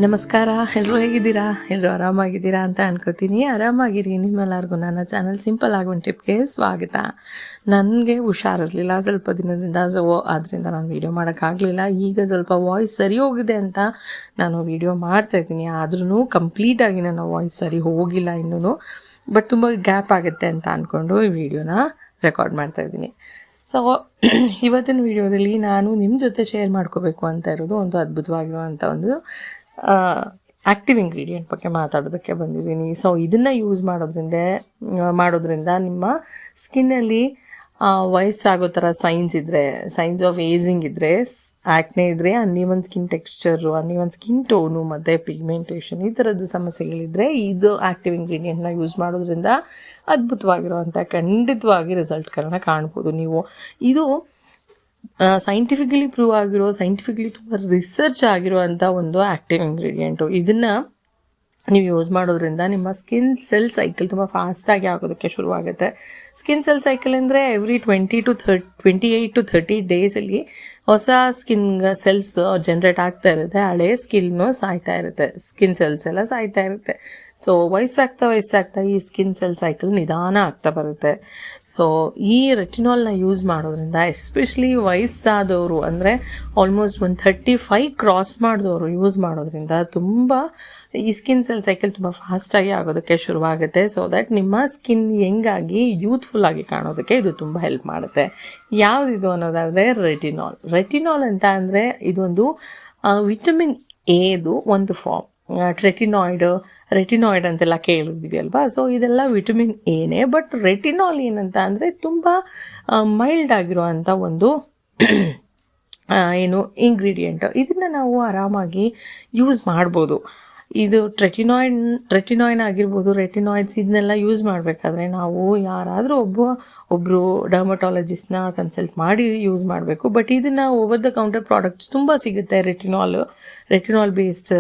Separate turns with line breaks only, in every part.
ನಮಸ್ಕಾರ, ಎಲ್ಲರೂ ಹೇಗಿದ್ದೀರಾ? ಎಲ್ಲರೂ ಆರಾಮಾಗಿದ್ದೀರಾ ಅಂತ ಅನ್ಕೋತೀನಿ. ಆರಾಮಾಗಿರಿ. ನಿಮ್ಮೆಲ್ಲರಿಗೂ ನನ್ನ ಚಾನಲ್ ಸಿಂಪಲ್ ಆಗಿ ಒಂದು ಟಿಪ್ಗೆ ಸ್ವಾಗತ. ನನಗೆ ಹುಷಾರಿರಲಿಲ್ಲ ಸ್ವಲ್ಪ ದಿನದಿಂದ, ಆದ್ದರಿಂದ ನಾನು ವೀಡಿಯೋ ಮಾಡೋಕ್ಕಾಗಲಿಲ್ಲ. ಈಗ ಸ್ವಲ್ಪ ವಾಯ್ಸ್ ಸರಿ ಹೋಗಿದೆ ಅಂತ ನಾನು ವೀಡಿಯೋ ಮಾಡ್ತಾಯಿದ್ದೀನಿ. ಆದ್ರೂ ಕಂಪ್ಲೀಟಾಗಿ ನನ್ನ ವಾಯ್ಸ್ ಸರಿ ಹೋಗಿಲ್ಲ ಇನ್ನೂ, ಬಟ್ ತುಂಬ ಗ್ಯಾಪ್ ಆಗುತ್ತೆ ಅಂತ ಅಂದ್ಕೊಂಡು ಈ ವಿಡಿಯೋನ ರೆಕಾರ್ಡ್ ಮಾಡ್ತಾಯಿದ್ದೀನಿ. ಸೊ ಇವತ್ತಿನ ವಿಡಿಯೋದಲ್ಲಿ ನಾನು ನಿಮ್ಮ ಜೊತೆ ಶೇರ್ ಮಾಡ್ಕೋಬೇಕು ಅಂತ ಇರೋದು ಒಂದು ಅದ್ಭುತವಾಗಿರುವಂಥ ಒಂದು ಆ್ಯಕ್ಟಿವ್ ಇಂಗ್ರೀಡಿಯೆಂಟ್ ಬಗ್ಗೆ ಮಾತಾಡೋದಕ್ಕೆ ಬಂದಿದ್ದೀನಿ. ಸೊ ಇದನ್ನು ಯೂಸ್ ಮಾಡೋದ್ರಿಂದ ನಿಮ್ಮ ಸ್ಕಿನ್ನಲ್ಲಿ ವಯಸ್ಸಾಗೋ ಥರ ಸೈನ್ಸ್ ಆಫ್ ಏಜಿಂಗ್ ಇದ್ದರೆ, ಆ್ಯಕ್ನೆ ಇದ್ದರೆ, uneven skin texture, uneven skin tone ಮತ್ತು ಪಿಗ್ಮೆಂಟೇಷನ್ ಈ ಥರದ್ದು ಸಮಸ್ಯೆಗಳಿದ್ದರೆ ಇದು ಆ್ಯಕ್ಟಿವ್ ಇಂಗ್ರೀಡಿಯೆಂಟ್ನ ಯೂಸ್ ಮಾಡೋದ್ರಿಂದ ಅದ್ಭುತವಾಗಿರುವಂಥ ಖಂಡಿತವಾಗಿ ರಿಸಲ್ಟ್ಗಳನ್ನ ಕಾಣ್ಬೋದು ನೀವು. ಇದು ಸೈಂಟಿಫಿಕಲಿ ಪ್ರೂವ್ ಆಗಿರೋ, ಸೈಂಟಿಫಿಕಲಿ ತುಂಬ ರಿಸರ್ಚ್ ಆಗಿರುವಂಥ ಒಂದು ಆ್ಯಕ್ಟಿವ್ ಇಂಗ್ರೀಡಿಯೆಂಟು. ಇದನ್ನು ನೀವು ಯೂಸ್ ಮಾಡೋದ್ರಿಂದ ನಿಮ್ಮ ಸ್ಕಿನ್ ಸೆಲ್ ಸೈಕಲ್ ತುಂಬ ಫಾಸ್ಟಾಗಿ ಆಗೋದಕ್ಕೆ ಶುರುವಾಗುತ್ತೆ. ಸ್ಕಿನ್ ಸೆಲ್ ಸೈಕಲ್ ಅಂದರೆ ಎವ್ರಿ 28 to 30 ಡೇಸಲ್ಲಿ ಹೊಸ ಸ್ಕಿನ್ ಸೆಲ್ಸ್ ಜನ್ರೇಟ್ ಆಗ್ತಾ ಇರುತ್ತೆ, ಹಳೆ ಸ್ಕಿನ್ನು ಸಾಯ್ತಾ ಇರುತ್ತೆ, ಸ್ಕಿನ್ ಸೆಲ್ಸ್ ಎಲ್ಲ ಸಾಯ್ತಾ ಇರುತ್ತೆ. ಸೊ ವಯಸ್ಸಾಗ್ತಾ ಈ ಸ್ಕಿನ್ ಸೆಲ್ ಸೈಕಲ್ ನಿಧಾನ ಆಗ್ತಾ ಬರುತ್ತೆ. ಸೊ ಈ ರೆಟಿನಾಲ್ನ ಯೂಸ್ ಮಾಡೋದ್ರಿಂದ, ಎಸ್ಪೆಷಲಿ ವಯಸ್ಸಾದವರು ಅಂದರೆ ಆಲ್ಮೋಸ್ಟ್ 35 ಕ್ರಾಸ್ ಮಾಡಿದವರು ಯೂಸ್ ಮಾಡೋದ್ರಿಂದ ತುಂಬ ಈ ಸ್ಕಿನ್ ಸೆಲ್ ಸೈಕಲ್ ತುಂಬ ಫಾಸ್ಟಾಗಿ ಆಗೋದಕ್ಕೆ ಶುರುವಾಗುತ್ತೆ. ಸೊ ದಟ್ ನಿಮ್ಮ ಸ್ಕಿನ್ ಹೆಂಗಾಗಿ ಯೂತ್ಫುಲ್ಲಾಗಿ ಕಾಣೋದಕ್ಕೆ ಇದು ತುಂಬ ಹೆಲ್ಪ್ ಮಾಡುತ್ತೆ. ಯಾವುದಿದು ಅನ್ನೋದಾದರೆ ರೆಟಿನಾಲ್ ಅಂತ ಅಂದರೆ ಇದೊಂದು ವಿಟಮಿನ್ ಎದು ಒಂದು ಫಾರ್ಮ್. ರೆಟಿನಾಯ್ಡ್ ಅಂತೆಲ್ಲ ಕೇಳಿದ್ವಿ ಅಲ್ವಾ. ಸೊ ಇದೆಲ್ಲ ವಿಟಮಿನ್ ಎನೇ, ಬಟ್ ರೆಟಿನಾಲ್ ಏನಂತ ಅಂದರೆ ತುಂಬ ಮೈಲ್ಡ್ ಆಗಿರುವಂಥ ಒಂದು ಇಂಗ್ರೀಡಿಯೆಂಟ್. ಇದನ್ನು ನಾವು ಆರಾಮಾಗಿ ಯೂಸ್ ಮಾಡ್ಬೋದು. ಇದು ರೆಟಿನಾಯ್ಡ್ ಆಗಿರ್ಬೋದು, ರೆಟಿನಾಯ್ಡ್ಸ್ ಇದನ್ನೆಲ್ಲ ಯೂಸ್ ಮಾಡಬೇಕಾದ್ರೆ ನಾವು ಯಾರಾದರೂ ಒಬ್ಬರು ಡರ್ಮಟಾಲಜಿಸ್ಟ್ನ ಕನ್ಸಲ್ಟ್ ಮಾಡಿ ಯೂಸ್ ಮಾಡಬೇಕು. ಬಟ್ ಇದನ್ನು ಓವರ್ ದ ಕೌಂಟರ್ ಪ್ರಾಡಕ್ಟ್ಸ್ ತುಂಬ ಸಿಗುತ್ತೆ. Retinol based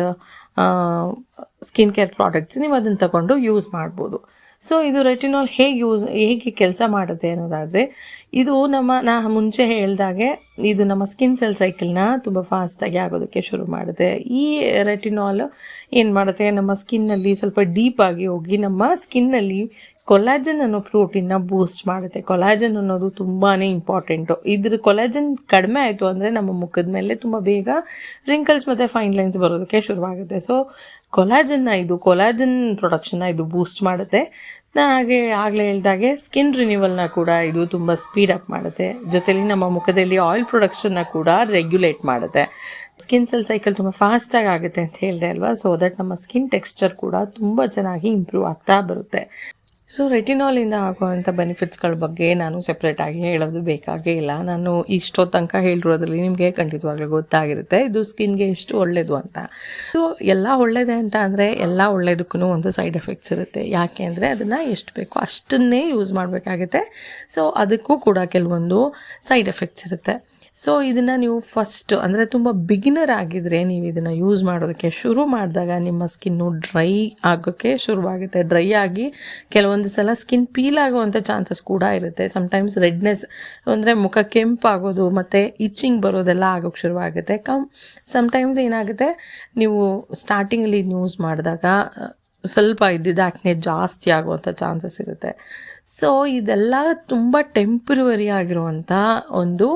skin care products, ನೀವು ಅದನ್ನು ತಗೊಂಡು ಯೂಸ್ ಮಾಡ್ಬೋದು. ಸೊ ಇದು ರೆಟಿನಾಲ್ ಹೇಗೆ ಕೆಲಸ ಮಾಡುತ್ತೆ ಅನ್ನೋದಾದರೆ, ಇದು ನಾ ಮುಂಚೆ ಹೇಳ್ದಾಗೆ ಇದು ನಮ್ಮ ಸ್ಕಿನ್ ಸೆಲ್ ಸೈಕಲ್ನ ತುಂಬ ಫಾಸ್ಟಾಗಿ ಆಗೋದಕ್ಕೆ ಶುರು ಮಾಡುತ್ತೆ. ಈ ರೆಟಿನಾಲ್ ಏನು ಮಾಡುತ್ತೆ, ನಮ್ಮ ಸ್ಕಿನ್ನಲ್ಲಿ ಸ್ವಲ್ಪ ಡೀಪಾಗಿ ಹೋಗಿ ನಮ್ಮ ಸ್ಕಿನ್ನಲ್ಲಿ ಕೊಲಾಜನ್ ಅನ್ನೋ ಪ್ರೋಟೀನ್ನ ಬೂಸ್ಟ್ ಮಾಡುತ್ತೆ. ಕೊಲಾಜನ್ ಅನ್ನೋದು ತುಂಬಾ ಇಂಪಾರ್ಟೆಂಟು. ಕೊಲಾಜನ್ ಕಡಿಮೆ ಆಯಿತು ಅಂದರೆ ನಮ್ಮ ಮುಖದ ಮೇಲೆ ತುಂಬ ಬೇಗ ರಿಂಕಲ್ಸ್ ಮತ್ತು ಫೈನ್ ಲೈನ್ಸ್ ಬರೋದಕ್ಕೆ ಶುರುವಾಗುತ್ತೆ. ಸೊ ಕೊಲಾಜನ್ ಪ್ರೊಡಕ್ಷನ್ನ ಇದು ಬೂಸ್ಟ್ ಮಾಡುತ್ತೆ. ನಾನು ಆಗಲೇ ಹೇಳ್ದಾಗೆ ಸ್ಕಿನ್ ರಿನ್ಯೂವಲ್ನ ಕೂಡ ಇದು ತುಂಬ ಸ್ಪೀಡಪ್ ಮಾಡುತ್ತೆ. ಜೊತೆಲಿ ನಮ್ಮ ಮುಖದಲ್ಲಿ ಆಯಿಲ್ ಪ್ರೊಡಕ್ಷನ್ನ ಕೂಡ ರೆಗ್ಯುಲೇಟ್ ಮಾಡುತ್ತೆ. ಸ್ಕಿನ್ ಸೆಲ್ ಸೈಕಲ್ ತುಂಬ ಫಾಸ್ಟಾಗಿ ಆಗುತ್ತೆ ಅಂತ ಹೇಳಿದೆ ಅಲ್ವಾ. ಸೊ ದಟ್ ನಮ್ಮ ಸ್ಕಿನ್ ಟೆಕ್ಸ್ಚರ್ ಕೂಡ ತುಂಬ ಚೆನ್ನಾಗಿ ಇಂಪ್ರೂವ್ ಆಗ್ತಾ ಬರುತ್ತೆ. ಸೊ ರೆಟಿನಾಲಿಂದ ಆಗುವಂಥ ಬೆನಿಫಿಟ್ಸ್ಗಳ ಬಗ್ಗೆ ನಾನು ಸೆಪ್ರೇಟಾಗಿ ಹೇಳೋದು ಬೇಕಾಗೇ ಇಲ್ಲ. ನಾನು ಇಷ್ಟೋ ತನಕ ಹೇಳಿರೋದ್ರಲ್ಲಿ ನಿಮಗೆ ಖಂಡಿತವಾಗ್ಲೂ ಗೊತ್ತಾಗಿರುತ್ತೆ ಇದು ಸ್ಕಿನ್ಗೆ ಎಷ್ಟು ಒಳ್ಳೆಯದು ಅಂತ. ಸೊ ಎಲ್ಲ ಒಳ್ಳೆಯದೇ ಅಂತ ಅಂದರೆ ಎಲ್ಲ ಒಳ್ಳೆಯದಕ್ಕೂ ಒಂದು ಸೈಡ್ ಎಫೆಕ್ಟ್ಸ್ ಇರುತ್ತೆ. ಯಾಕೆ ಅಂದರೆ ಅದನ್ನು ಎಷ್ಟು ಬೇಕೋ ಅಷ್ಟನ್ನೇ ಯೂಸ್ ಮಾಡಬೇಕಾಗುತ್ತೆ. ಸೊ ಅದಕ್ಕೂ ಕೂಡ ಕೆಲವೊಂದು ಸೈಡ್ ಎಫೆಕ್ಟ್ಸ್ ಇರುತ್ತೆ. ಸೊ ಇದನ್ನು ನೀವು ಫಸ್ಟ್ ಅಂದರೆ ತುಂಬ ಬಿಗಿನರ್ ಆಗಿದ್ರೆ ನೀವು ಇದನ್ನು ಯೂಸ್ ಮಾಡೋದಕ್ಕೆ ಶುರು ಮಾಡಿದಾಗ ನಿಮ್ಮ ಸ್ಕಿನ್ನು ಡ್ರೈ ಆಗೋಕ್ಕೆ ಶುರುವಾಗುತ್ತೆ. ಡ್ರೈ ಆಗಿ ಕೆಲವೊಂದು ಸಲ ಸ್ಕಿನ್ ಪೀಲ್ ಆಗುವಂಥ ಚಾನ್ಸಸ್ ಕೂಡ ಇರುತ್ತೆ. ಸಮ್ಟೈಮ್ಸ್ ರೆಡ್ನೆಸ್ ಅಂದರೆ ಮುಖ ಕೆಂಪಾಗೋದು ಮತ್ತು ಇಚ್ಚಿಂಗ್ ಬರೋದೆಲ್ಲ ಆಗೋಕ್ಕೆ ಶುರುವಾಗುತ್ತೆ. ಸಮ್ಟೈಮ್ಸ್ ಏನಾಗುತ್ತೆ, ನೀವು ಸ್ಟಾರ್ಟಿಂಗಲ್ಲಿ ಯೂಸ್ ಮಾಡಿದಾಗ ಸ್ವಲ್ಪ ಇದ್ದಿದ್ದು ಆ್ಯಕ್ನೆ ಜಾಸ್ತಿ ಆಗುವಂಥ ಚಾನ್ಸಸ್ ಇರುತ್ತೆ. ಸೊ ಇದೆಲ್ಲ ತುಂಬ ಟೆಂಪ್ರವರಿ ಆಗಿರುವಂಥ ಒಂದು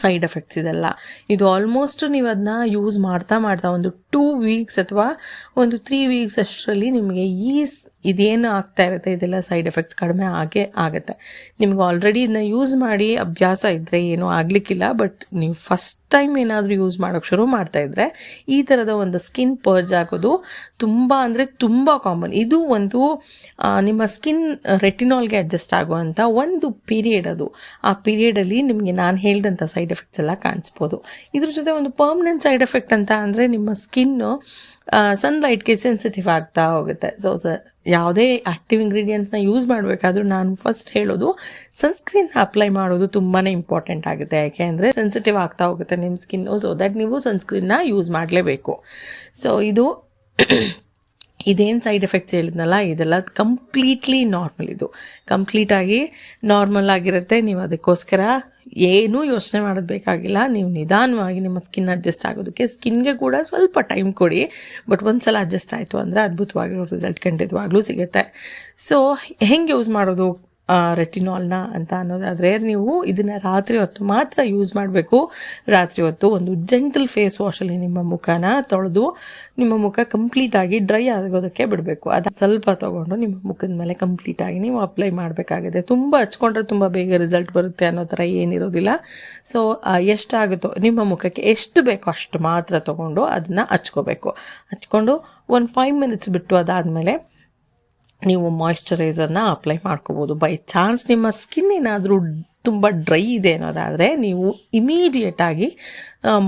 ಸೈಡ್ ಎಫೆಕ್ಟ್ಸ್ ಇದೆಲ್ಲ. ಇದು ಆಲ್ಮೋಸ್ಟ್ ನೀವು ಅದನ್ನ ಯೂಸ್ ಮಾಡ್ತಾ ಒಂದು 2 ವೀಕ್ಸ್ ಅಥವಾ ಒಂದು 3 ವೀಕ್ಸ್ ಅಷ್ಟರಲ್ಲಿ ನಿಮಗೆ ಇದೇನು ಆಗ್ತಾ ಇರುತ್ತೆ ಇದೆಲ್ಲ ಸೈಡ್ ಎಫೆಕ್ಟ್ಸ್ ಕಡಿಮೆ ಆಗುತ್ತೆ. ನಿಮ್ಗೆ ಆಲ್ರೆಡಿ ಇದನ್ನ ಯೂಸ್ ಮಾಡಿ ಅಭ್ಯಾಸ ಇದ್ದರೆ ಏನೂ ಆಗಲಿಕ್ಕಿಲ್ಲ. ಬಟ್ ನೀವು ಫಸ್ಟ್ ಟೈಮ್ ಏನಾದರೂ ಯೂಸ್ ಮಾಡೋಕ್ಕೆ ಶುರು ಮಾಡ್ತಾಯಿದ್ರೆ ಈ ಥರದ ಒಂದು ಸ್ಕಿನ್ ಪರ್ಜ್ ಆಗೋದು ತುಂಬ ಕಾಮನ್. ಇದು ಒಂದು ನಿಮ್ಮ ಸ್ಕಿನ್ ರೆಟಿನಾಲ್ಗೆ ಅಡ್ಜಸ್ಟ್ ಆಗುವಂಥ ಒಂದು ಪೀರಿಯಡ್. ಅದು ಆ ಪೀರಿಯಡಲ್ಲಿ ನಿಮಗೆ ನಾನು ಹೇಳಿದಂಥ ಸೈಡ್ ಎಫೆಕ್ಟ್ಸ್ ಎಲ್ಲ ಕಾಣಿಸ್ಬೋದು. ಇದ್ರ ಜೊತೆ ಒಂದು ಪರ್ಮನೆಂಟ್ ಸೈಡ್ ಎಫೆಕ್ಟ್ ಅಂತ ಅಂದರೆ ನಿಮ್ಮ ಸ್ಕಿನ್ನು ಸನ್ಲೈಟ್ಗೆ ಸೆನ್ಸಿಟಿವ್ ಆಗ್ತಾ ಹೋಗುತ್ತೆ. ಸೊ ಯಾವುದೇ ಆ್ಯಕ್ಟಿವ್ ಇಂಗ್ರೀಡಿಯೆಂಟ್ಸ್ನ ಯೂಸ್ ಮಾಡಬೇಕಾದ್ರೂ ನಾನು ಫಸ್ಟ್ ಹೇಳೋದು ಸನ್ಸ್ಕ್ರೀನ್ ಅಪ್ಲೈ ಮಾಡೋದು ತುಂಬಾ ಇಂಪಾರ್ಟೆಂಟ್ ಆಗುತ್ತೆ. ಯಾಕೆ ಅಂದರೆ ಸೆನ್ಸಿಟಿವ್ ಆಗ್ತಾ ಹೋಗುತ್ತೆ ನಿಮ್ಮ ಸ್ಕಿನ್ನು. ಸೊ ದಟ್ ನೀವು ಸನ್ಸ್ಕ್ರೀನ್ನ ಯೂಸ್ ಮಾಡಲೇಬೇಕು. ಸೊ ಇದೇನು ಸೈಡ್ ಎಫೆಕ್ಟ್ಸ್ ಹೇಳಿದ್ನಲ್ಲ ಇದೆಲ್ಲ ಕಂಪ್ಲೀಟ್ಲಿ ನಾರ್ಮಲ್. ಇದು ಕಂಪ್ಲೀಟಾಗಿ ನಾರ್ಮಲ್ ಆಗಿರುತ್ತೆ. ನೀವು ಅದಕ್ಕೋಸ್ಕರ ಏನೂ ಯೋಚನೆ ಮಾಡೋದು ಬೇಕಾಗಿಲ್ಲ. ನೀವು ನಿಧಾನವಾಗಿ ನಿಮ್ಮ ಸ್ಕಿನ್ ಅಡ್ಜಸ್ಟ್ ಆಗೋದಕ್ಕೆ ಸ್ಕಿನ್ಗೆ ಕೂಡ ಸ್ವಲ್ಪ ಟೈಮ್ ಕೊಡಿ. ಬಟ್ ಒಂದು ಸಲ ಅಡ್ಜಸ್ಟ್ ಆಯಿತು ಅಂದರೆ ಅದ್ಭುತವಾಗಿರೋ ರಿಸಲ್ಟ್ ಖಂಡಿತವಾಗ್ಲೂ ಸಿಗುತ್ತೆ. ಸೊ ಹೆಂಗೆ ಯೂಸ್ ಮಾಡೋದು ರೆಟಿನಾಲ್ನ ಅಂತ ಅನ್ನೋದಾದರೆ, ನೀವು ಇದನ್ನು ರಾತ್ರಿ ಹೊತ್ತು ಮಾತ್ರ ಯೂಸ್ ಮಾಡಬೇಕು. ರಾತ್ರಿ ಹೊತ್ತು ಒಂದು ಜೆಂಟಲ್ ಫೇಸ್ ವಾಶಲ್ಲಿ ನಿಮ್ಮ ಮುಖನ ತೊಳೆದು ನಿಮ್ಮ ಮುಖ ಕಂಪ್ಲೀಟಾಗಿ ಡ್ರೈ ಆಗೋದಕ್ಕೆ ಬಿಡಬೇಕು. ಅದು ಸ್ವಲ್ಪ ತೊಗೊಂಡು ನಿಮ್ಮ ಮುಖದ ಮೇಲೆ ಕಂಪ್ಲೀಟಾಗಿ ನೀವು ಅಪ್ಲೈ ಮಾಡಬೇಕಾಗಿದೆ. ತುಂಬ ಹಚ್ಕೊಂಡ್ರೆ ತುಂಬ ಬೇಗ ರಿಸಲ್ಟ್ ಬರುತ್ತೆ ಅನ್ನೋ ಥರ ಏನಿರೋದಿಲ್ಲ. ಸೊ ಎಷ್ಟಾಗುತ್ತೋ ನಿಮ್ಮ ಮುಖಕ್ಕೆ ಎಷ್ಟು ಬೇಕೋ ಅಷ್ಟು ಮಾತ್ರ ತೊಗೊಂಡು ಅದನ್ನು ಹಚ್ಕೊಂಡು ಒಂದು 5 ಮಿನಿಟ್ಸ್ ಬಿಟ್ಟು ಅದಾದಮೇಲೆ ನೀವು ಮಾಯಿಶ್ಚರೈಸರ್ನ ಅಪ್ಲೈ ಮಾಡ್ಕೋಬೋದು. ಬೈ ಚಾನ್ಸ್ ನಿಮ್ಮ ಸ್ಕಿನ್ ಏನಾದರೂ ತುಂಬ ಡ್ರೈ ಇದೆ ಅನ್ನೋದಾದರೆ ನೀವು ಇಮಿಡಿಯೇಟಾಗಿ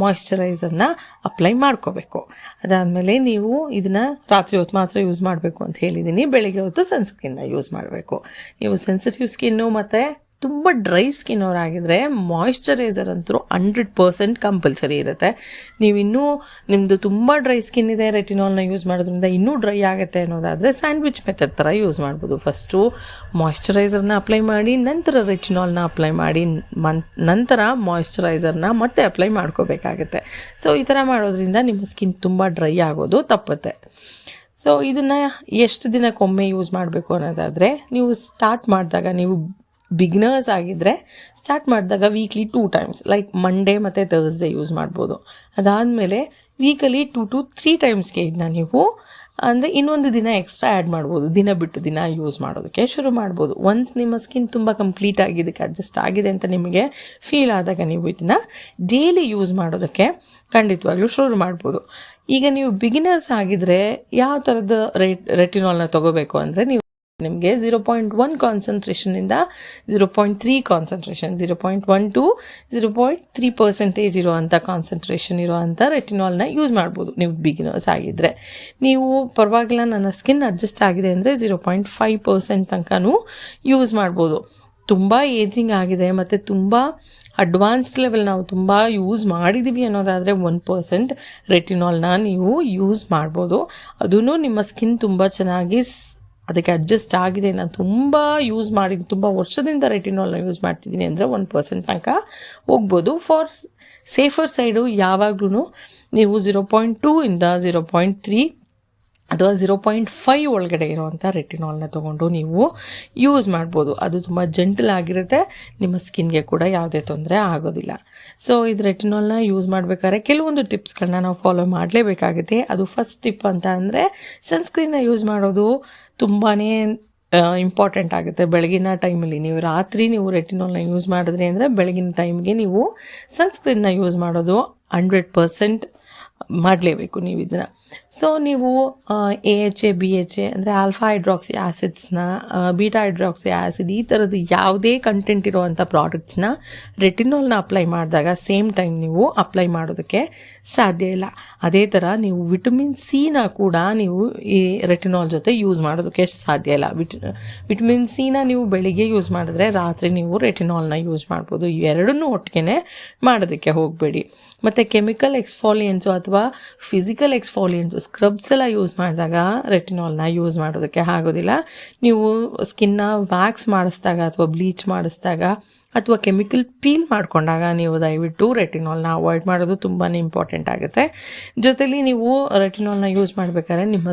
ಮಾಯಿಶ್ಚರೈಸರ್ನ ಅಪ್ಲೈ ಮಾಡ್ಕೋಬೇಕು. ಅದಾದಮೇಲೆ ನೀವು ಇದನ್ನು ರಾತ್ರಿ ಹೊತ್ತು ಮಾತ್ರ ಯೂಸ್ ಮಾಡಬೇಕು ಅಂತ ಹೇಳಿದ್ದೀನಿ. ಬೆಳಿಗ್ಗೆ ಹೊತ್ತು ಸನ್ಸ್ಕ್ರೀನ್ನ ಯೂಸ್ ಮಾಡಬೇಕು. ನೀವು ಸೆನ್ಸಿಟಿವ್ ಸ್ಕಿನ್ನು ಮತ್ತು ತುಂಬ ಡ್ರೈ ಸ್ಕಿನ್ ಅವರಾಗಿದ್ದರೆ ಮಾಯಿಶ್ಚರೈಸರ್ ಅಂತೂ 100% ಕಂಪಲ್ಸರಿ ಇರುತ್ತೆ. ನೀವಿನ್ನೂ ನಿಮ್ಮದು ತುಂಬ ಡ್ರೈ ಸ್ಕಿನ್ ಇದೆ, ರೆಟಿನಾಲ್ನ ಯೂಸ್ ಮಾಡೋದ್ರಿಂದ ಇನ್ನೂ ಡ್ರೈ ಆಗುತ್ತೆ ಅನ್ನೋದಾದರೆ ಸ್ಯಾಂಡ್ವಿಚ್ ಮೆಥಡ್ ಥರ ಯೂಸ್ ಮಾಡ್ಬೋದು. ಫಸ್ಟು ಮಾಯಿಶ್ಚರೈಸರ್ನ ಅಪ್ಲೈ ಮಾಡಿ, ನಂತರ ರೆಟಿನಾಲ್ನ ಅಪ್ಲೈ ಮಾಡಿ, ನಂತರ ಮಾಯಿಶ್ಚರೈಸರ್ನ ಮತ್ತೆ ಅಪ್ಲೈ ಮಾಡ್ಕೋಬೇಕಾಗತ್ತೆ. ಸೊ ಈ ಥರ ಮಾಡೋದ್ರಿಂದ ನಿಮ್ಮ ಸ್ಕಿನ್ ತುಂಬ ಡ್ರೈ ಆಗೋದು ತಪ್ಪುತ್ತೆ. ಸೊ ಇದನ್ನು ಎಷ್ಟು ದಿನಕ್ಕೊಮ್ಮೆ ಯೂಸ್ ಮಾಡಬೇಕು ಅನ್ನೋದಾದರೆ, ನೀವು ಸ್ಟಾರ್ಟ್ ಮಾಡಿದಾಗ, ನೀವು ಬಿಗಿನರ್ಸ್ ಆಗಿದ್ದರೆ ಸ್ಟಾರ್ಟ್ ಮಾಡಿದಾಗ ವೀಕ್ಲಿ 2 ಟೈಮ್ಸ್ ಲೈಕ್ ಮಂಡೇ ಮತ್ತು ಥರ್ಸ್ಡೇ ಯೂಸ್ ಮಾಡ್ಬೋದು. ಅದಾದಮೇಲೆ ವೀಕಲ್ಲಿ 2 to 3 ಟೈಮ್ಸ್ಗೆ ಇದನ್ನ ನೀವು ಅಂದರೆ ಇನ್ನೊಂದು ದಿನ ಎಕ್ಸ್ಟ್ರಾ ಆ್ಯಡ್ ಮಾಡ್ಬೋದು. ದಿನ ಬಿಟ್ಟು ದಿನ ಯೂಸ್ ಮಾಡೋದಕ್ಕೆ ಶುರು ಮಾಡ್ಬೋದು. ಒನ್ಸ್ ನಿಮ್ಮ ಸ್ಕಿನ್ ತುಂಬ ಕಂಪ್ಲೀಟಾಗಿ ಇದಕ್ಕೆ ಅಡ್ಜಸ್ಟ್ ಆಗಿದೆ ಅಂತ ನಿಮಗೆ ಫೀಲ್ ಆದಾಗ ನೀವು ಇದನ್ನು ಡೈಲಿ ಯೂಸ್ ಮಾಡೋದಕ್ಕೆ ಖಂಡಿತವಾಗ್ಲೂ ಶುರು ಮಾಡ್ಬೋದು. ಈಗ ನೀವು ಬಿಗಿನರ್ಸ್ ಆಗಿದ್ದರೆ ಯಾವ ಥರದ ರೆಟಿನಾಲ್ನ ತೊಗೋಬೇಕು ಅಂದರೆ, ನೀವು ನಿಮಗೆ 0.1 ಕಾನ್ಸಂಟ್ರೇಷನಿಂದ 0.3 ಕಾನ್ಸಂಟ್ರೇಷನ್, 0.1 to 0.3% ಇರುವಂಥ ಕಾನ್ಸಂಟ್ರೇಷನ್ ಇರುವಂಥ ರೆಟಿನಾಲ್ನ ಯೂಸ್ ಮಾಡ್ಬೋದು ನೀವು ಬಿಗಿನರ್ಸ್ ಆಗಿದ್ದರೆ. ನೀವು ಪರವಾಗಿಲ್ಲ ನನ್ನ ಸ್ಕಿನ್ ಅಡ್ಜಸ್ಟ್ ಆಗಿದೆ ಅಂದರೆ 0.5% ತನಕನೂ ಯೂಸ್ ಮಾಡ್ಬೋದು. ತುಂಬ ಏಜಿಂಗ್ ಆಗಿದೆ ಮತ್ತು ತುಂಬ ಅಡ್ವಾನ್ಸ್ಡ್ ಲೆವೆಲ್ ನಾವು ತುಂಬ ಯೂಸ್ ಮಾಡಿದ್ದೀವಿ ಅನ್ನೋದಾದರೆ 1% ರೆಟಿನಾಲ್ನ ನೀವು ಯೂಸ್ ಮಾಡ್ಬೋದು. ಅದೂ ನಿಮ್ಮ ಸ್ಕಿನ್ ತುಂಬ ಚೆನ್ನಾಗಿ ಅದಕ್ಕೆ ಅಡ್ಜಸ್ಟ್ ಆಗಿದೆ, ನಾನು ತುಂಬ ಯೂಸ್ ಮಾಡಿದ್ದೀನಿ, ತುಂಬ ವರ್ಷದಿಂದ ರೆಟಿನಾಲ್ನ ಯೂಸ್ ಮಾಡ್ತಿದ್ದೀನಿ ಅಂದರೆ 1% ತನಕ ಹೋಗ್ಬೋದು. ಫಾರ್ ಸೇಫರ್ ಸೈಡು ಯಾವಾಗಲೂ ನೀವು 0.2 ಇಂದ 0.3 ಅಥವಾ 0.5 ಒಳಗಡೆ ಇರೋವಂಥ ರೆಟಿನಾಲ್ನ ತೊಗೊಂಡು ನೀವು ಯೂಸ್ ಮಾಡ್ಬೋದು. ಅದು ತುಂಬ ಜೆಂಟಲ್ ಆಗಿರುತ್ತೆ, ನಿಮ್ಮ ಸ್ಕಿನ್ಗೆ ಕೂಡ ಯಾವುದೇ ತೊಂದರೆ ಆಗೋದಿಲ್ಲ. ಸೊ ಇದು ರೆಟಿನಾಲ್ನ ಯೂಸ್ ಮಾಡಬೇಕಾದ್ರೆ ಕೆಲವೊಂದು ಟಿಪ್ಸ್ಗಳನ್ನ ನಾವು ಫಾಲೋ ಮಾಡಲೇಬೇಕಾಗುತ್ತೆ. ಅದು ಫಸ್ಟ್ ಟಿಪ್ ಅಂತ ಅಂದರೆ, ಸನ್ಸ್ಕ್ರೀನ್ನ ಯೂಸ್ ಮಾಡೋದು ತುಂಬಾ ಇಂಪಾರ್ಟೆಂಟ್ ಆಗುತ್ತೆ. ಬೆಳಗಿನ ಟೈಮಲ್ಲಿ ರಾತ್ರಿ ನೀವು ರೆಟಿನಾಲ್ನ ಯೂಸ್ ಮಾಡಿದ್ರಿ ಅಂದರೆ ಬೆಳಗಿನ ಟೈಮ್ಗೆ ನೀವು ಸನ್ಸ್ಕ್ರೀನ್ನ ಯೂಸ್ ಮಾಡೋದು 100% ಮಾಡಲೇಬೇಕು ನೀವು ಇದನ್ನು. ಸೊ ನೀವು AHA BHA ಅಂದರೆ ಆಲ್ಫಾ ಹೈಡ್ರಾಕ್ಸಿ ಆ್ಯಸಿಡ್ಸ್ನ, ಬೀಟಾ ಹೈಡ್ರಾಕ್ಸಿ ಆ್ಯಸಿಡ್ ಈ ಥರದ್ದು ಯಾವುದೇ ಕಂಟೆಂಟ್ ಇರೋವಂಥ ಪ್ರಾಡಕ್ಟ್ಸ್ನ ರೆಟಿನಾಲ್ನ ಅಪ್ಲೈ ಮಾಡಿದಾಗ ಸೇಮ್ ಟೈಮ್ ನೀವು ಅಪ್ಲೈ ಮಾಡೋದಕ್ಕೆ ಸಾಧ್ಯ ಇಲ್ಲ. ಅದೇ ಥರ ನೀವು ವಿಟಮಿನ್ ಸಿನ ಕೂಡ ನೀವು ಈ ರೆಟಿನಾಲ್ ಜೊತೆ ಯೂಸ್ ಮಾಡೋದಕ್ಕೆ ಸಾಧ್ಯ ಇಲ್ಲ. ವಿಟಮಿನ್ ಸಿನ ನೀವು ಬೆಳಿಗ್ಗೆ ಯೂಸ್ ಮಾಡಿದ್ರೆ ರಾತ್ರಿ ನೀವು ರೆಟಿನಾಲ್ನ ಯೂಸ್ ಮಾಡ್ಬೋದು. ಇವೆರಡನ್ನೂ ಒಟ್ಟಿಗೆ ಮಾಡೋದಕ್ಕೆ ಹೋಗಬೇಡಿ. ಮತ್ತು ಕೆಮಿಕಲ್ ಎಕ್ಸ್ಫಾಲಿಯೆಂಟ್ಸು ಅಥವಾ ಫಿಸಿಕಲ್ ಎಕ್ಸ್ಫಾಲಿಯೆಂಟ್ಸು ಸ್ಕ್ರಬ್ಸ್ ಎಲ್ಲ ಯೂಸ್ ಮಾಡಿದಾಗ ರೆಟಿನಾಲ್ನ ಯೂಸ್ ಮಾಡೋದಕ್ಕೆ ಆಗೋದಿಲ್ಲ. ನೀವು ಸ್ಕಿನ್ನ ವ್ಯಾಕ್ಸ್ ಮಾಡಿಸಿದಾಗ ಅಥವಾ ಬ್ಲೀಚ್ ಮಾಡಿಸಿದಾಗ ಅಥವಾ ಕೆಮಿಕಲ್ ಪೀಲ್ ಮಾಡಿಕೊಂಡಾಗ ನೀವು ದಯವಿಟ್ಟು ರೆಟಿನಾಲ್ನ ಅವಾಯ್ಡ್ ಮಾಡೋದು ತುಂಬಾ ಇಂಪಾರ್ಟೆಂಟ್ ಆಗುತ್ತೆ. ಜೊತೆಲಿ ನೀವು ರೆಟಿನಾಲ್ನ ಯೂಸ್ ಮಾಡಬೇಕಾದ್ರೆ ನಿಮ್ಮ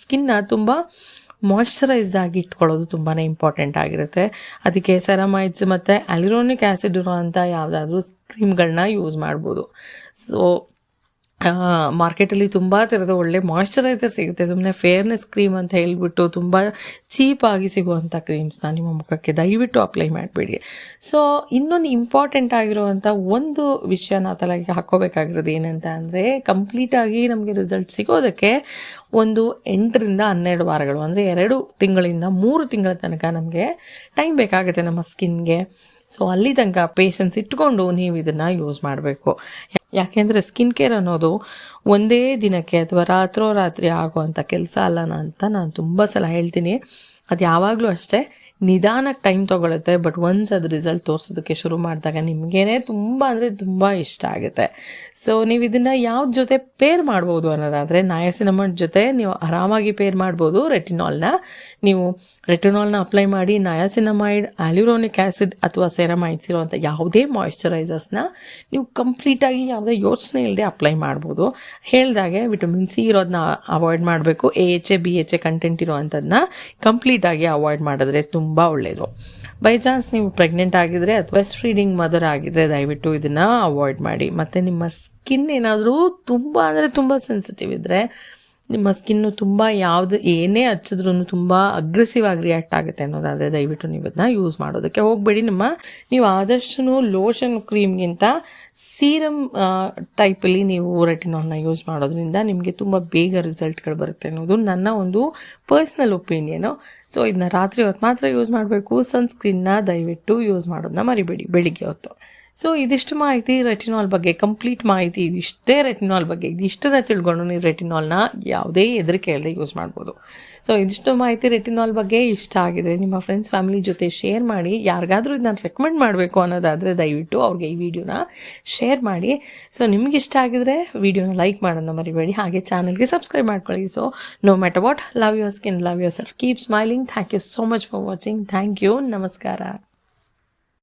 ಸ್ಕಿನ್ನ ತುಂಬ ಮಾಯ್ಶ್ಚರೈಸ್ಡ್ ಆಗಿ ಇಟ್ಕೊಳ್ಳೋದು ತುಂಬಾ ಇಂಪಾರ್ಟೆಂಟ್ ಆಗಿರುತ್ತೆ. ಅದಕ್ಕೆ ಸೆರಮೈಡ್ಸ್ ಮತ್ತು ಅಲಿರೋನಿಕ್ ಆ್ಯಸಿಡ್ ಇರೋವಂಥ ಯಾವುದಾದ್ರೂ ಕ್ರೀಮ್ಗಳನ್ನ ಯೂಸ್ ಮಾಡ್ಬೋದು. ಸೊ ಮಾರ್ಕೆಟಲ್ಲಿ ತುಂಬ ಥರದ ಒಳ್ಳೆ ಮಾಯ್ಶ್ಚರೈಸರ್ ಸಿಗುತ್ತೆ. ಸುಮ್ಮನೆ ಫೇರ್ನೆಸ್ ಕ್ರೀಮ್ ಅಂತ ಹೇಳಿಬಿಟ್ಟು ತುಂಬ ಚೀಪಾಗಿ ಸಿಗುವಂಥ ಕ್ರೀಮ್ಸ್ನ ನಿಮ್ಮ ಮುಖಕ್ಕೆ ದಯವಿಟ್ಟು ಅಪ್ಲೈ ಮಾಡಬೇಡಿ. ಸೊ ಇನ್ನೊಂದು ಇಂಪಾರ್ಟೆಂಟ್ ಆಗಿರುವಂಥ ಒಂದು ವಿಷಯನ ತಲೆಗೆ ಹಾಕ್ಕೋಬೇಕಾಗಿರೋದು ಏನಂತ ಅಂದರೆ, ಕಂಪ್ಲೀಟಾಗಿ ನಮಗೆ ರಿಸಲ್ಟ್ ಸಿಗೋದಕ್ಕೆ ಒಂದು 8 ರಿಂದ 12 ವಾರಗಳು ಅಂದರೆ 2 ತಿಂಗಳಿಂದ 3 ತಿಂಗಳ ತನಕ ನಮಗೆ ಟೈಮ್ ಬೇಕಾಗುತ್ತೆ ನಮ್ಮ ಸ್ಕಿನ್ಗೆ. ಸೊ ಅಲ್ಲಿ ತನಕ ಪೇಷನ್ಸ್ ಇಟ್ಕೊಂಡು ನೀವು ಇದನ್ನು ಯೂಸ್ ಮಾಡಬೇಕು. ಯಾಕೆಂದರೆ ಸ್ಕಿನ್ ಕೇರ್ ಅನ್ನೋದು ಒಂದೇ ದಿನಕ್ಕೆ ಅಥವಾ ರಾತ್ರೋರಾತ್ರಿ ಆಗುವಂಥ ಕೆಲಸ ಅಲ್ಲ ಅಂತ ನಾನು ತುಂಬ ಸಲ ಹೇಳ್ತೀನಿ. ಅದು ಯಾವಾಗಲೂ ಅಷ್ಟೇ ನಿಧಾನಕ್ಕೆ ಟೈಮ್ ತೊಗೊಳುತ್ತೆ. ಬಟ್ ಒನ್ಸ್ ಅದು ರಿಸಲ್ಟ್ ತೋರಿಸೋದಕ್ಕೆ ಶುರು ಮಾಡಿದಾಗ ನಿಮಗೇನೆ ತುಂಬ ಅಂದರೆ ತುಂಬ ಇಷ್ಟ ಆಗುತ್ತೆ. ಸೊ ನೀವು ಇದನ್ನು ಯಾವ್ದು ಜೊತೆ ಪೇರ್ ಮಾಡ್ಬೋದು ಅನ್ನೋದಾದರೆ, ನಯಾಸಿನಮೈಡ್ ಜೊತೆ ನೀವು ಆರಾಮಾಗಿ ಪೇರ್ ಮಾಡ್ಬೋದು ರೆಟಿನಾಲ್ನ. ನೀವು ರೆಟಿನಾಲ್ನ ಅಪ್ಲೈ ಮಾಡಿ ನಯಾಸಿನಮೈಡ್, ಆಲ್ಯೂರೋನಿಕ್ ಆ್ಯಸಿಡ್ ಅಥವಾ ಸೆರಮೈಡ್ಸ್ ಇರುವಂಥ ಯಾವುದೇ ಮಾಯಿಶ್ಚರೈಸರ್ಸ್ನ ನೀವು ಕಂಪ್ಲೀಟಾಗಿ ಯಾವುದೇ ಯೋಚನೆ ಇಲ್ಲದೆ ಅಪ್ಲೈ ಮಾಡ್ಬೋದು. ಹೇಳ್ದಾಗೆ ವಿಟಮಿನ್ ಸಿ ಇರೋದನ್ನ ಅವಾಯ್ಡ್ ಮಾಡಬೇಕು. AHA BHA ಕಂಟೆಂಟ್ ಇರೋವಂಥದ್ದನ್ನ ಕಂಪ್ಲೀಟಾಗಿ ಅವಾಯ್ಡ್ ಮಾಡಿದ್ರೆ ತುಂಬ ಒಳ್ಳೆಯದು. ಬೈ ಚಾನ್ಸ್ ನೀವು ಪ್ರೆಗ್ನೆಂಟ್ ಆಗಿದ್ರೆ ಅಥವಾ ಬ್ರೆಸ್ಟ್ ಫೀಡಿಂಗ್ ಮದರ್ ಆಗಿದ್ರೆ ದಯವಿಟ್ಟು ಇದನ್ನು ಅವಾಯ್ಡ್ ಮಾಡಿ. ಮತ್ತು ನಿಮ್ಮ ಸ್ಕಿನ್ ಏನಾದರೂ ತುಂಬ ಅಂದರೆ ತುಂಬ ಸೆನ್ಸಿಟಿವ್ ಇದ್ದರೆ, ನಿಮ್ಮ ಸ್ಕಿನ್ನು ತುಂಬ ಏನೇ ಹಚ್ಚಿದ್ರೂ ತುಂಬ ಅಗ್ರೆಸಿವ್ ಆಗಿ ರಿಯಾಕ್ಟ್ ಆಗುತ್ತೆ ಅನ್ನೋದಾದರೆ ದಯವಿಟ್ಟು ನೀವು ಅದನ್ನ ಯೂಸ್ ಮಾಡೋದಕ್ಕೆ ಹೋಗಬೇಡಿ. ನೀವು ಆದಷ್ಟು ಲೋಷನ್ ಕ್ರೀಮ್ಗಿಂತ ಸೀರಮ್ ಟೈಪಲ್ಲಿ ನೀವು ರೆಟಿನಾಲ್ನ ಯೂಸ್ ಮಾಡೋದ್ರಿಂದ ನಿಮಗೆ ತುಂಬ ಬೇಗ ರಿಸಲ್ಟ್ಗಳು ಬರುತ್ತೆ ಅನ್ನೋದು ನನ್ನ ಒಂದು ಪರ್ಸ್ನಲ್ ಒಪಿನಿಯನು. ಸೊ ಇದನ್ನ ರಾತ್ರಿ ಹೊತ್ತು ಮಾತ್ರ ಯೂಸ್ ಮಾಡಬೇಕು. ಸನ್ಸ್ಕ್ರೀನ್ನ ದಯವಿಟ್ಟು ಯೂಸ್ ಮಾಡೋದನ್ನ ಮರಿಬೇಡಿ ಬೆಳಿಗ್ಗೆ ಹೊತ್ತು. ಸೊ ಇದಿಷ್ಟು ಮಾಹಿತಿ ರೆಟಿನಾಲ್ ಬಗ್ಗೆ, ಕಂಪ್ಲೀಟ್ ಮಾಹಿತಿ ಇದಿಷ್ಟೇ ರೆಟಿನಾಲ್ ಬಗ್ಗೆ. ಇದಿಷ್ಟನ್ನ ತಿಳ್ಕೊಂಡು ನೀವು ರೆಟಿನಾಲ್ನ ಯಾವುದೇ ಹೆದರಿಕೆ ಇಲ್ಲದೆ ಯೂಸ್ ಮಾಡ್ಬೋದು. ಸೊ ಇದಿಷ್ಟು ಮಾಹಿತಿ ರೆಟಿನಾಲ್ ಬಗ್ಗೆ ಇಷ್ಟ ಆಗಿದೆ ನಿಮ್ಮ ಫ್ರೆಂಡ್ಸ್ ಫ್ಯಾಮಿಲಿ ಜೊತೆ ಶೇರ್ ಮಾಡಿ. ಯಾರಿಗಾದರೂ ಇದನ್ನ ರೆಕಮೆಂಡ್ ಮಾಡಬೇಕು ಅನ್ನೋದಾದರೆ ದಯವಿಟ್ಟು ಅವ್ರಿಗೆ ಈ ವಿಡಿಯೋನ ಶೇರ್ ಮಾಡಿ. ಸೊ ನಿಮ್ಗೆ ಇಷ್ಟ ಆಗಿದ್ರೆ ವಿಡಿಯೋನ ಲೈಕ್ ಮಾಡೋದನ್ನ ಮರಿಬೇಡಿ. ಹಾಗೆ ಚಾನಲ್ಗೆ ಸಬ್ಸ್ಕ್ರೈಬ್ ಮಾಡ್ಕೊಳ್ಳಿ. So no matter what, love your skin, love yourself, keep smiling. Thank you so much for watching. Thank you. ನಮಸ್ಕಾರ.